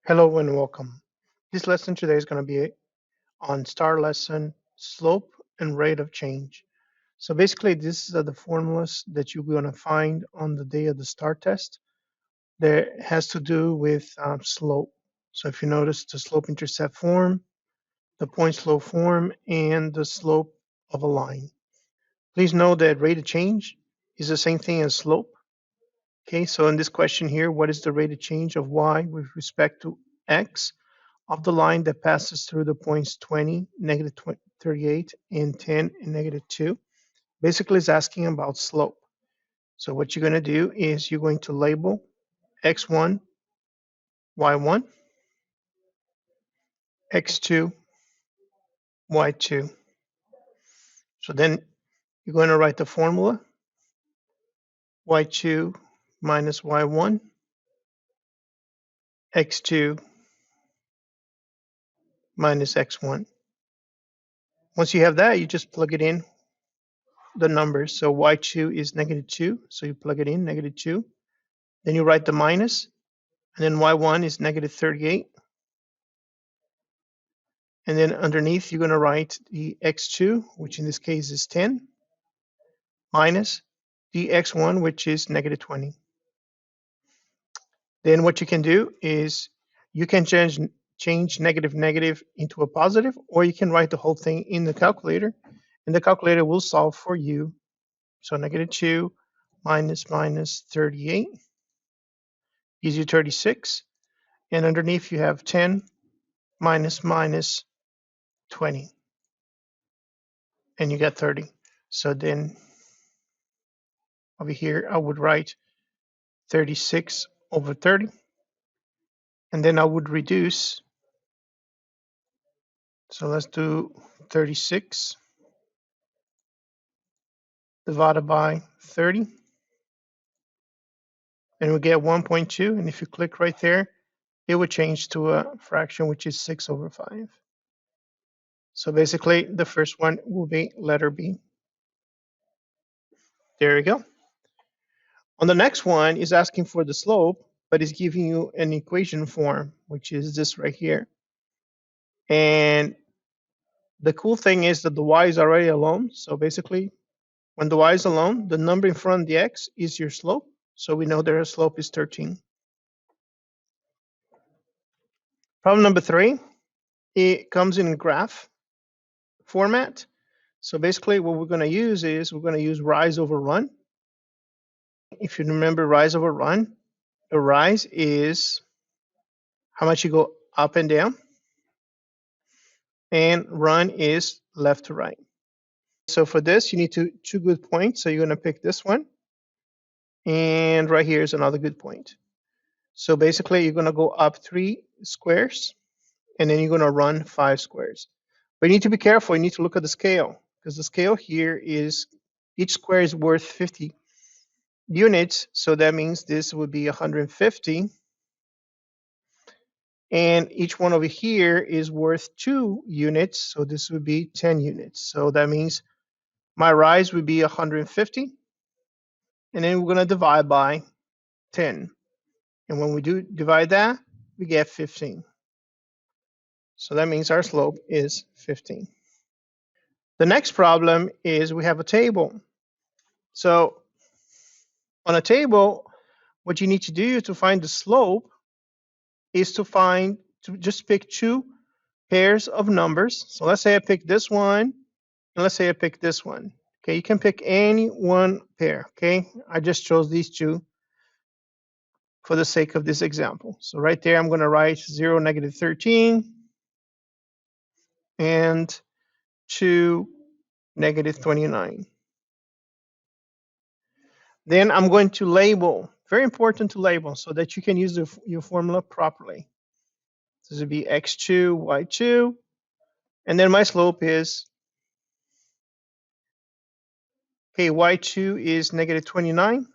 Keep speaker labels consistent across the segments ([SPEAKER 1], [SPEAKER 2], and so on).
[SPEAKER 1] Hello and welcome. This lesson today is going to be on Staar lesson slope and rate of change. So basically, these are the formulas that you're going to find on the day of the Staar test that has to do with slope. So if you notice the slope intercept form, the point slope form, and the slope of a line. Please know that rate of change is the same thing as slope. Okay, so in this question here, what is the rate of change of y with respect to x? Of the line that passes through the points 20, negative 38, and 10 and negative 2. Basically, it's asking about slope. So what you're going to do is you're going to label x1, y1, x2, y2. So then you're going to write the formula y2 minus y1, x2 minus x1. Once you have that, you just plug it in the numbers. So y2 is negative 2, so you plug it in, negative 2. Then you write the minus, and then y1 is negative 38. And then underneath, you're going to write the x2, which in this case is 10, minus the x1, which is negative 20. Then what you can do is you can change negative negative into a positive, or you can write the whole thing in the calculator, and the calculator will solve for you. So negative 2 minus 38 gives you 36. And underneath, you have 10 minus 20, and you get 30. So then over here, I would write 36 over 30, and then I would reduce. So let's do 36 divided by 30, and we get 1.2. And if you click right there, it would change to a fraction, which is 6 over 5. So basically, the first one will be letter B. There you go. On the next one is asking for the slope, but it's giving you an equation form, which is this right here. And the cool thing is that the y is already alone. So basically, when the y is alone, the number in front of the x is your slope. So we know their slope is 13. Problem number 3, it comes in graph format. So basically what we're going to use is we're going to use rise over run. If you remember rise over run, the rise is how much you go up and down, and run is left to right. So for this, you need two good points. So you're going to pick this one, and right here is another good point. So basically, you're going to go up 3 squares, and then you're going to run 5 squares. But you need to be careful. You need to look at the scale, because the scale here is each square is worth 50 units. So that means this would be 150. And each one over here is worth 2 units. So this would be 10 units. So that means my rise would be 150. And then we're going to divide by 10. And when we do divide that, we get 15. So that means our slope is 15. The next problem is we have a table. So on a table, what you need to do to find the slope is to just pick 2 pairs of numbers. So let's say I pick this one, and let's say I pick this one. Okay, you can pick any one pair. Okay, I just chose these 2 for the sake of this example. So right there, I'm going to write 0, negative 13, and 2, negative 29. Then I'm going to label, very important to label so that you can use your formula properly. This would be x2, y2, and then my slope is, okay, y2 is negative 29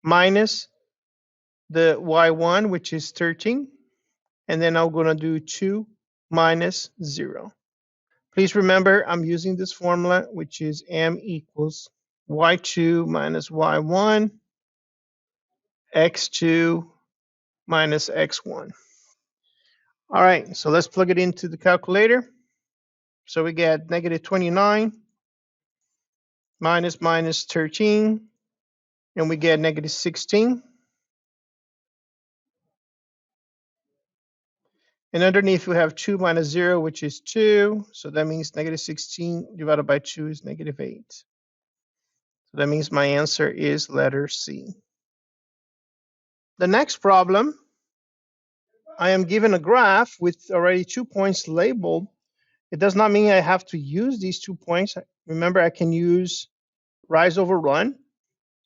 [SPEAKER 1] minus the y1, which is 13, and then I'm going to do 2 minus 0. Please remember, I'm using this formula, which is m equals y2 minus y1, x2 minus x1. All right, so let's plug it into the calculator. So we get negative 29 minus 13, and we get negative 16. And underneath we have 2 minus 0, which is 2. So that means negative 16 divided by 2 is negative 8. So that means my answer is letter C. The next problem, I am given a graph with already 2 points labeled. It does not mean I have to use these 2 points. Remember, I can use rise over run.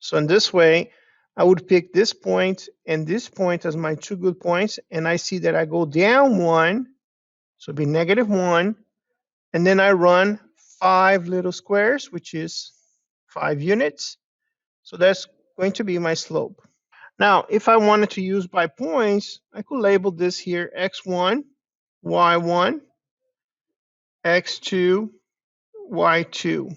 [SPEAKER 1] So in this way, I would pick this point and this point as my 2 good points. And I see that I go down 1, so it'd be negative 1. And then I run 5 little squares, which is 5 units. So that's going to be my slope. Now, if I wanted to use by points, I could label this here x1, y1, x2, y2.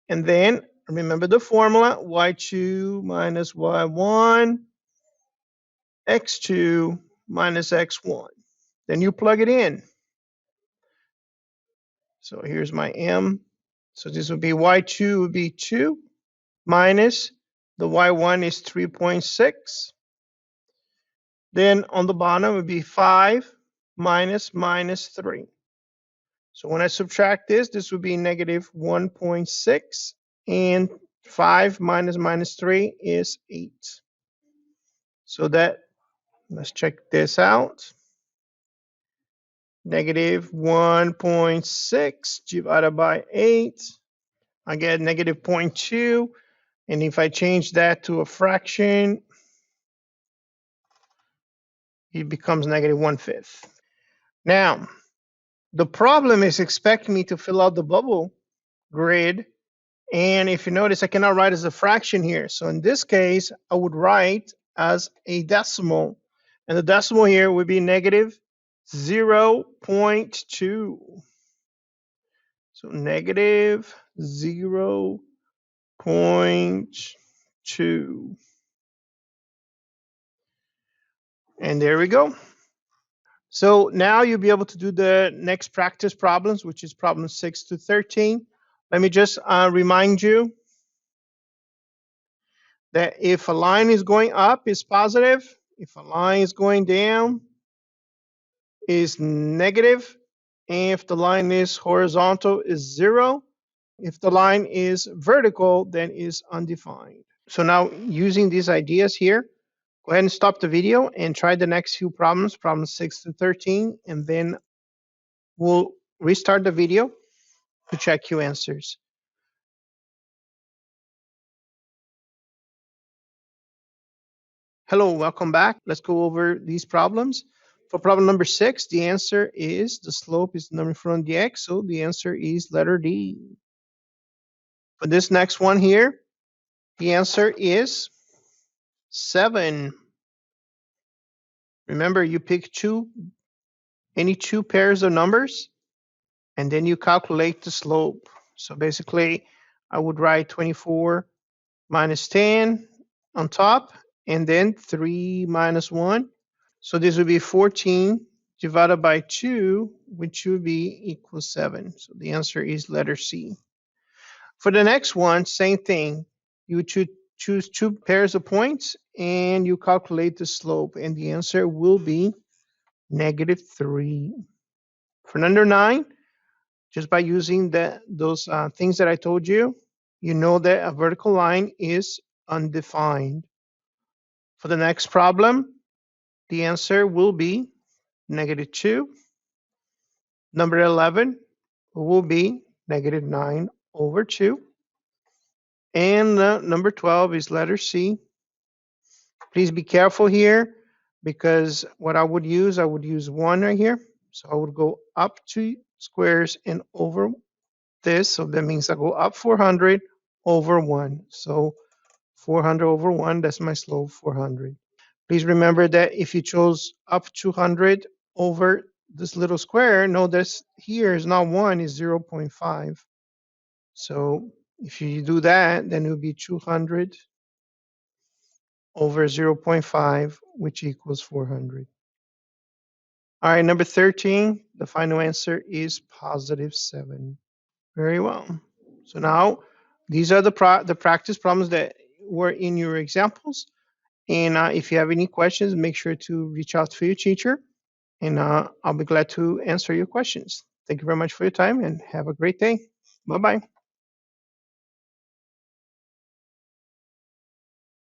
[SPEAKER 1] And then remember the formula, y2 minus y1, x2 minus x1. Then you plug it in. So here's my m. So this would be y2 would be 2 minus the y1 is 3.6. Then on the bottom would be 5 minus 3. So when I subtract this, this would be negative 1.6. And 5 minus 3 is 8. So that, let's check this out. Negative 1.6 divided by 8. I get negative 0.2. And if I change that to a fraction, it becomes negative 1/5. Now, the problem is expecting me to fill out the bubble grid. And if you notice, I cannot write as a fraction here. So in this case, I would write as a decimal. And the decimal here would be negative 0.2. So negative 0.2. And there we go. So now you'll be able to do the next practice problems, which is problem 6 to 13. Let me just remind you that if a line is going up, it's positive. If a line is going down, is negative. And if the line is horizontal, is 0. If the line is vertical, then is undefined. So now using these ideas here, go ahead and stop the video and try the next few problems, problems 6 to 13, and then we'll restart the video to check your answers. Hello, welcome back. Let's go over these problems. For problem number 6, the answer is the slope is the number from the x, so the answer is letter D. For this next one here, the answer is 7. Remember, you pick any two pairs of numbers, and then you calculate the slope. So basically, I would write 24 minus 10 on top, and then 3 minus 1. So this would be 14 divided by 2, which would be equal 7. So the answer is letter C. For the next one, same thing. You would choose 2 pairs of points, and you calculate the slope, and the answer will be negative 3. For number 9, just by using those things that I told you, you know that a vertical line is undefined. For the next problem, the answer will be negative 2. Number 11 will be negative 9 over 2. And number 12 is letter C. Please be careful here, because what I would use 1 right here. So I would go up 2 squares and over this. So that means I go up 400 over 1. So 400 over 1, that's my slope, 400. Please remember that if you chose up 200 over this little square, no, this here is not 1, is 0.5. So if you do that, then it will be 200 over 0.5, which equals 400. All right, number 13, the final answer is positive 7. Very well. So now these are the practice problems that were in your examples. And if you have any questions, make sure to reach out to your teacher, and I'll be glad to answer your questions. Thank you very much for your time and have a great day. Bye bye.